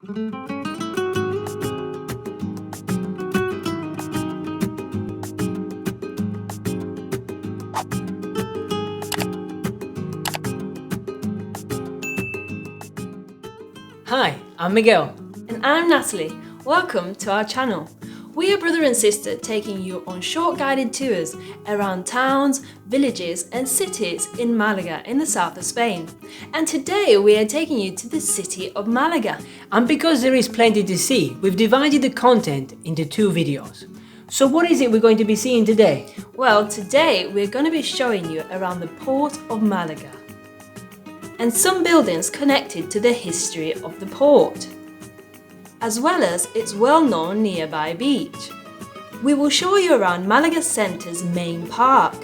Hi, I'm Miguel. And I'm Natalie. Welcome to our channel. We are brother and sister taking you on short guided tours around towns, villages and cities in Malaga in the south of Spain. And today we are taking you to the city of Malaga. And because there is plenty to see, we've divided the content into 2 videos. So what is it we're going to be seeing today? Well, today we're going to be showing you around the port of Malaga and some buildings connected to the history of the port, as well as its well-known nearby beach. We will show you around Malaga Centre's main park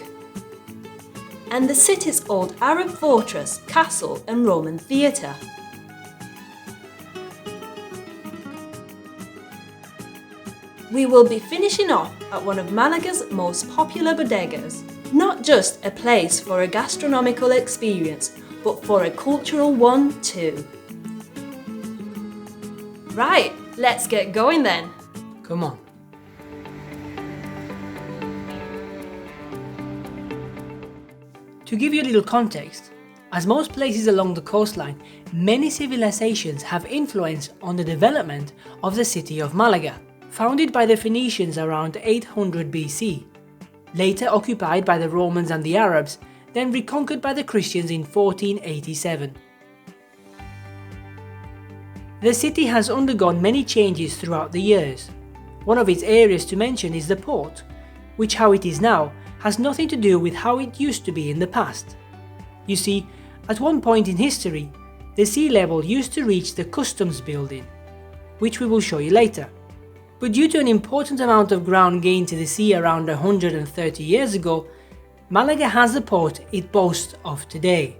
and the city's old Arab fortress, castle and Roman theatre. We will be finishing off at one of Malaga's most popular bodegas, not just a place for a gastronomical experience, but for a cultural one too. Right, let's get going then. Come on. To give you a little context, as most places along the coastline, many civilizations have influence on the development of the city of Malaga, founded by the Phoenicians around 800 BC, later occupied by the Romans and the Arabs, then reconquered by the Christians in 1487. The city has undergone many changes throughout the years. One of its areas to mention is the port, which how it is now has nothing to do with how it used to be in the past. You see, at one point in history, the sea level used to reach the customs building, which we will show you later. But due to an important amount of ground gained to the sea around 130 years ago, Malaga has the port it boasts of today.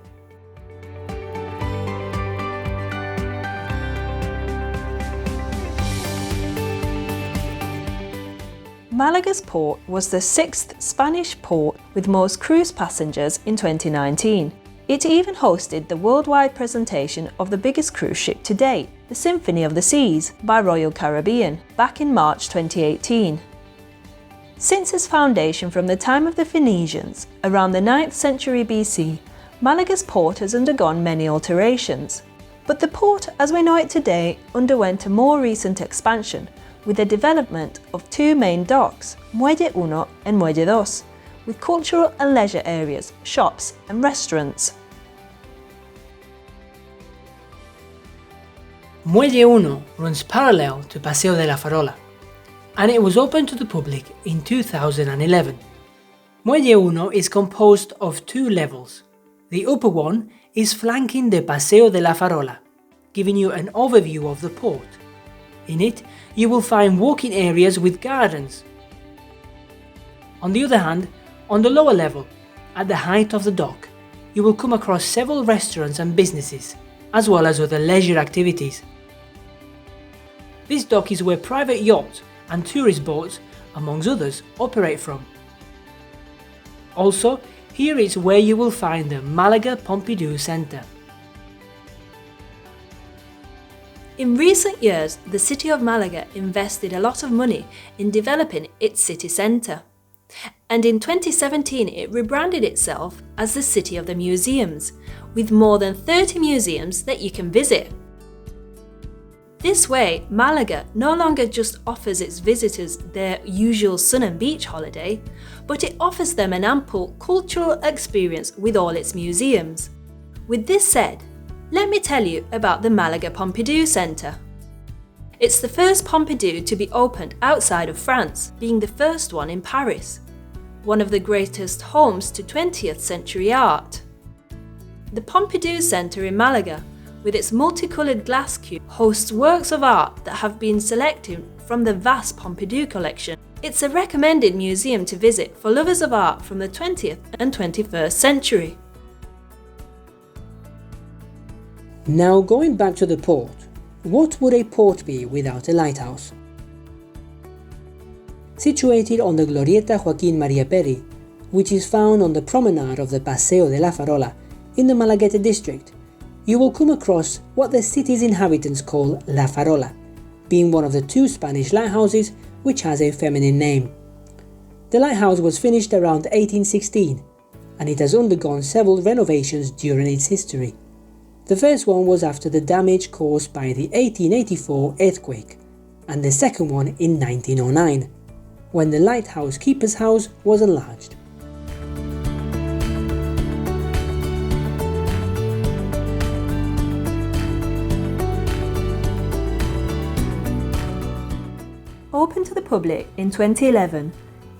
Malaga's port was the 6th Spanish port with most cruise passengers in 2019. It even hosted the worldwide presentation of the biggest cruise ship to date, the Symphony of the Seas by Royal Caribbean, back in March 2018. Since its foundation from the time of the Phoenicians, around the 9th century BC, Malaga's port has undergone many alterations. But the port as we know it today underwent a more recent expansion with the development of 2 main docks, Muelle 1 and Muelle 2, with cultural and leisure areas, shops and restaurants. Muelle 1 runs parallel to Paseo de la Farola, and it was opened to the public in 2011. Muelle 1 is composed of 2 levels. The upper one is flanking the Paseo de la Farola, giving you an overview of the port. In it, you will find walking areas with gardens. On the other hand, on the lower level, at the height of the dock, you will come across several restaurants and businesses, as well as other leisure activities. This dock is where private yachts and tourist boats, amongst others, operate from. Also, here is where you will find the Malaga Pompidou Centre. In recent years, the city of Malaga invested a lot of money in developing its city centre. And in 2017 it rebranded itself as the City of the Museums, with more than 30 museums that you can visit. This way, Malaga no longer just offers its visitors their usual sun and beach holiday, but it offers them an ample cultural experience with all its museums. With this said, let me tell you about the Malaga Pompidou Centre. It's the first Pompidou to be opened outside of France, being the first one in Paris, one of the greatest homes to 20th century art. The Pompidou Centre in Malaga, with its multicoloured glass cube, hosts works of art that have been selected from the vast Pompidou collection. It's a recommended museum to visit for lovers of art from the 20th and 21st century. Now going back to the port, what would a port be without a lighthouse? Situated on the Glorieta Joaquín María Peri, which is found on the promenade of the Paseo de la Farola in the Malagueta district, you will come across what the city's inhabitants call La Farola, being one of the 2 Spanish lighthouses which has a feminine name. The lighthouse was finished around 1816, and it has undergone several renovations during its history. The first one was after the damage caused by the 1884 earthquake, and the second one in 1909, when the lighthouse keeper's house was enlarged. Open to the public in 2011,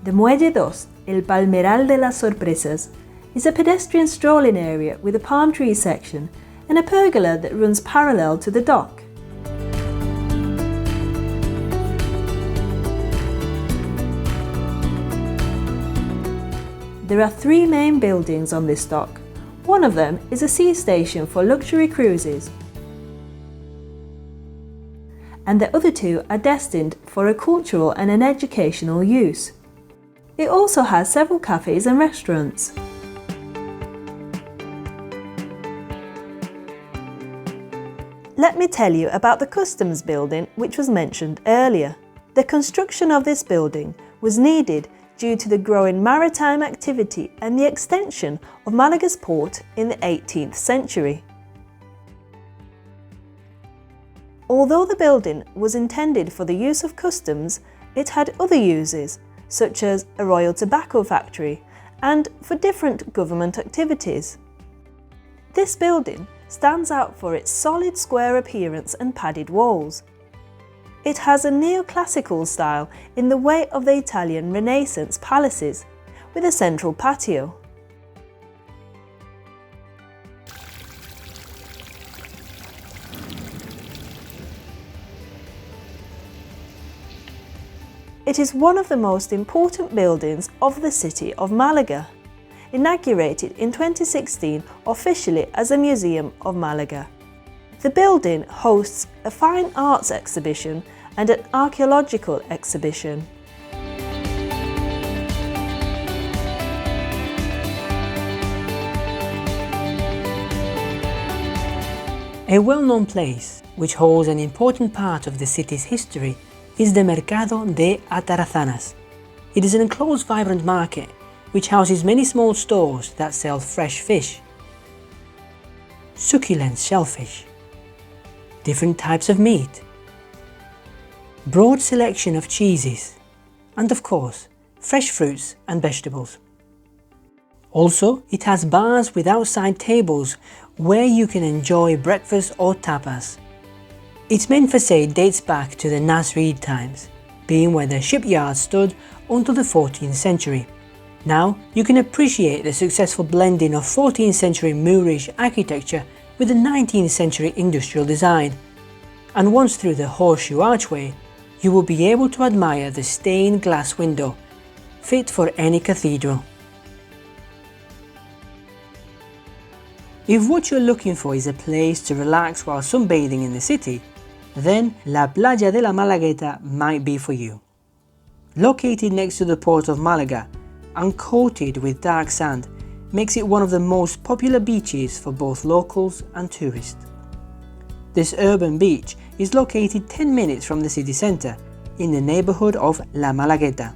the Muelle 2, El Palmeral de las Sorpresas, is a pedestrian strolling area with a palm tree section and a pergola that runs parallel to the dock. There are 3 main buildings on this dock. One of them is a sea station for luxury cruises, and the other 2 are destined for a cultural and an educational use. It also has several cafes and restaurants. Let me tell you about the customs building which was mentioned earlier. The construction of this building was needed due to the growing maritime activity and the extension of Malaga's port in the 18th century. Although the building was intended for the use of customs, it had other uses, such as a royal tobacco factory and for different government activities. This building stands out for its solid square appearance and padded walls. It has a neoclassical style in the way of the Italian Renaissance palaces, with a central patio. It is one of the most important buildings of the city of Malaga, inaugurated in 2016 officially as a Museum of Malaga. The building hosts a fine arts exhibition and an archaeological exhibition. A well-known place, which holds an important part of the city's history, is the Mercado de Atarazanas. It is an enclosed vibrant market which houses many small stores that sell fresh fish, succulent shellfish, different types of meat, broad selection of cheeses, and of course, fresh fruits and vegetables. Also, it has bars with outside tables where you can enjoy breakfast or tapas. Its main facade dates back to the Nasrid times, being where the shipyard stood until the 14th century. Now you can appreciate the successful blending of 14th century Moorish architecture with the 19th century industrial design. And once through the horseshoe archway, you will be able to admire the stained glass window, fit for any cathedral. If what you're looking for is a place to relax while sunbathing in the city, then La Playa de la Malagueta might be for you. Located next to the port of Malaga and coated with dark sand, makes it one of the most popular beaches for both locals and tourists. This urban beach is located 10 minutes from the city centre, in the neighbourhood of La Malagueta.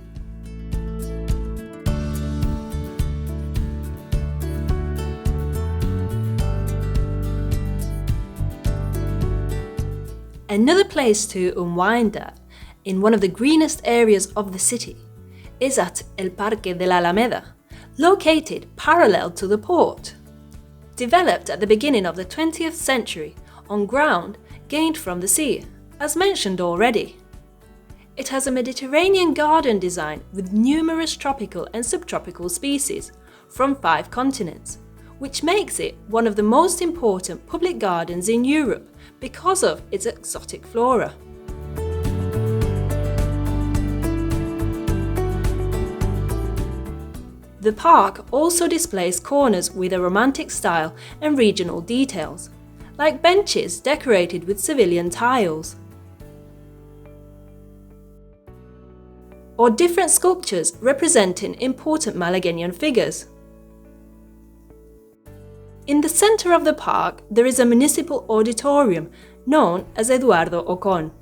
Another place to unwind at, in one of the greenest areas of the city, is at El Parque de la Alameda, located parallel to the port. Developed at the beginning of the 20th century on ground gained from the sea, as mentioned already. It has a Mediterranean garden design with numerous tropical and subtropical species from 5 continents, which makes it one of the most important public gardens in Europe because of its exotic flora. The park also displays corners with a romantic style and regional details, like benches decorated with Sevillian tiles, or different sculptures representing important Malagueñan figures. In the centre of the park, there is a municipal auditorium known as Eduardo Ocon,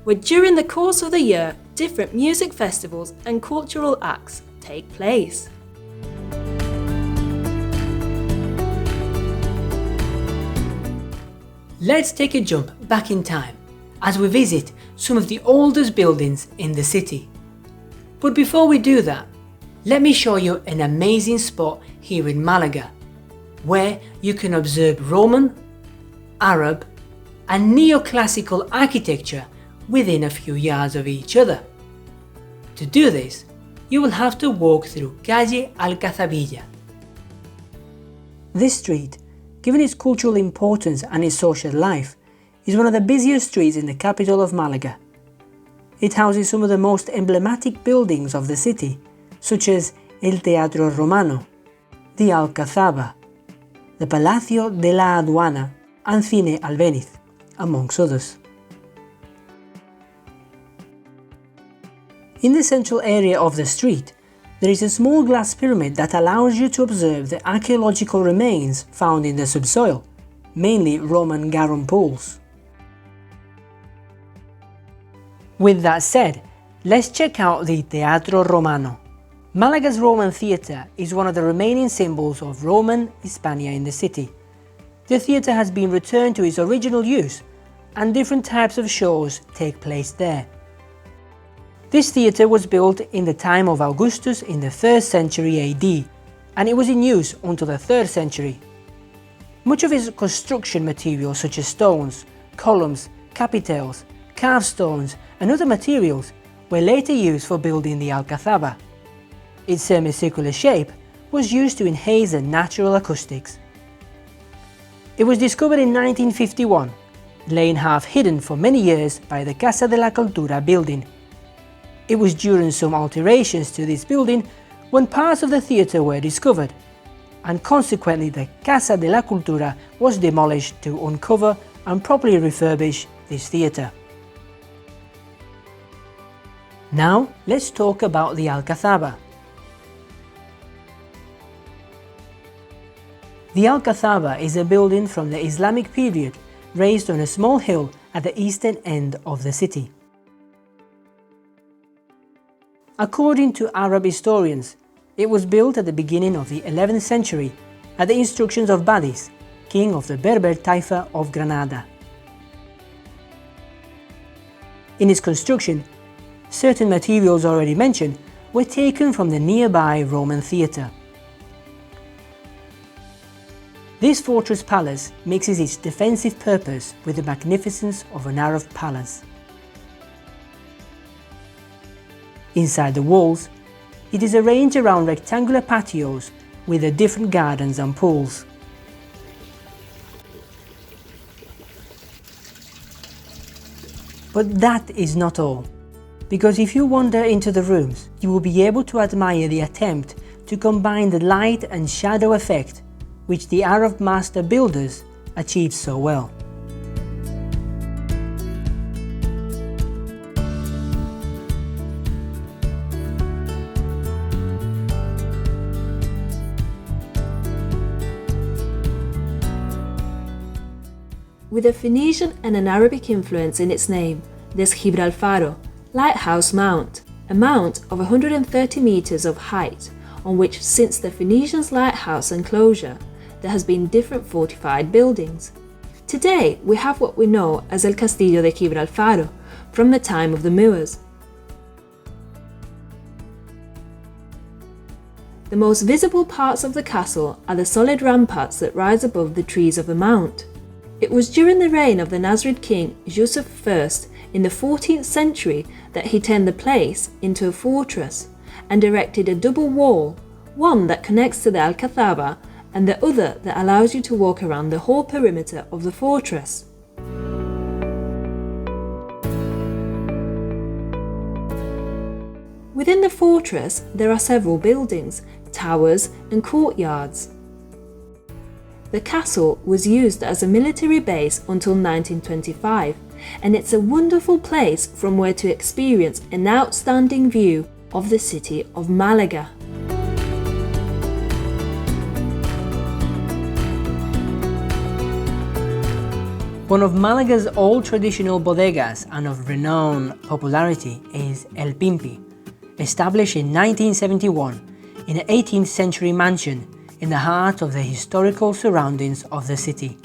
where during the course of the year, different music festivals and cultural acts take place. Let's take a jump back in time as we visit some of the oldest buildings in the city. But before we do that, let me show you an amazing spot here in Malaga, where you can observe Roman, Arab and neoclassical architecture within a few yards of each other. To do this, you will have to walk through Calle Alcazabilla. This street, given its cultural importance and its social life, is one of the busiest streets in the capital of Malaga. It houses some of the most emblematic buildings of the city, such as El Teatro Romano, the Alcazaba, the Palacio de la Aduana and Cine Albéniz, amongst others. In the central area of the street, there is a small glass pyramid that allows you to observe the archaeological remains found in the subsoil, mainly Roman garum pools. With that said, let's check out the Teatro Romano. Malaga's Roman theatre is one of the remaining symbols of Roman Hispania in the city. The theatre has been returned to its original use, and different types of shows take place there. This theatre was built in the time of Augustus in the 1st century AD, and it was in use until the 3rd century. Much of its construction materials such as stones, columns, capitels, carved stones and other materials were later used for building the Alcazaba. Its semicircular shape was used to enhance the natural acoustics. It was discovered in 1951, laying half hidden for many years by the Casa de la Cultura building. It was during some alterations to this building when parts of the theatre were discovered, and consequently the Casa de la Cultura was demolished to uncover and properly refurbish this theatre. Now let's talk about the Alcazaba. The Alcazaba is a building from the Islamic period raised on a small hill at the eastern end of the city. According to Arab historians, it was built at the beginning of the 11th century at the instructions of Badis, king of the Berber Taifa of Granada. In its construction, certain materials already mentioned were taken from the nearby Roman theatre. This fortress palace mixes its defensive purpose with the magnificence of an Arab palace. Inside the walls, it is arranged around rectangular patios with the different gardens and pools. But that is not all, because if you wander into the rooms, you will be able to admire the attempt to combine the light and shadow effect which the Arab master builders achieved so well. With a Phoenician and an Arabic influence in its name, there's Gibralfaro, Lighthouse Mount, a mount of 130 meters of height, on which since the Phoenicians' lighthouse enclosure, there has been different fortified buildings. Today we have what we know as El Castillo de Gibralfaro, from the time of the Moors. The most visible parts of the castle are the solid ramparts that rise above the trees of the mount. It was during the reign of the Nasrid king Yusuf I in the 14th century that he turned the place into a fortress and erected a double wall, one that connects to the Alcazaba and the other that allows you to walk around the whole perimeter of the fortress. Within the fortress there are several buildings, towers and courtyards. The castle was used as a military base until 1925, and it's a wonderful place from where to experience an outstanding view of the city of Malaga. One of Malaga's old traditional bodegas and of renowned popularity is El Pimpi, established in 1971 in an 18th century mansion in the heart of the historical surroundings of the city.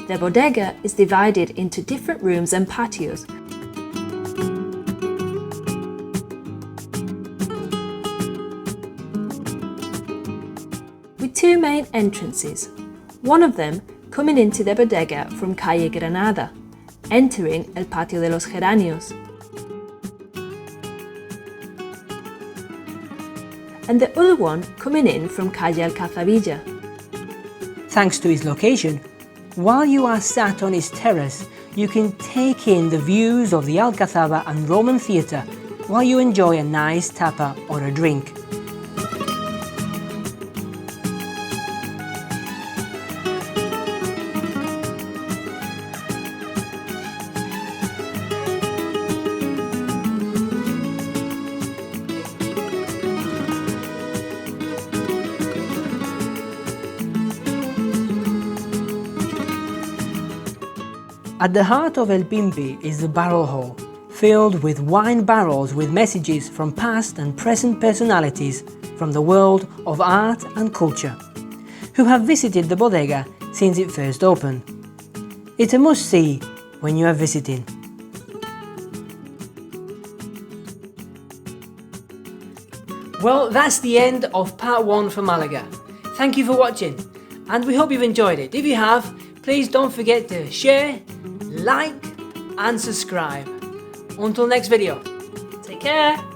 The bodega is divided into different rooms and patios. With two main entrances, one of them coming into the bodega from Calle Granada, entering El Patio de los Geranios, and the other one coming in from Calle Alcazabilla. Thanks to its location, while you are sat on its terrace, you can take in the views of the Alcazaba and Roman Theatre while you enjoy a nice tapa or a drink. At the heart of El Pimpi is the barrel hall, filled with wine barrels with messages from past and present personalities from the world of art and culture, who have visited the bodega since it first opened. It's a must-see when you are visiting. Well, that's the end of part 1 for Malaga. Thank you for watching, and we hope you've enjoyed it. If you have, please don't forget to share, like and subscribe. Until next video. Take care!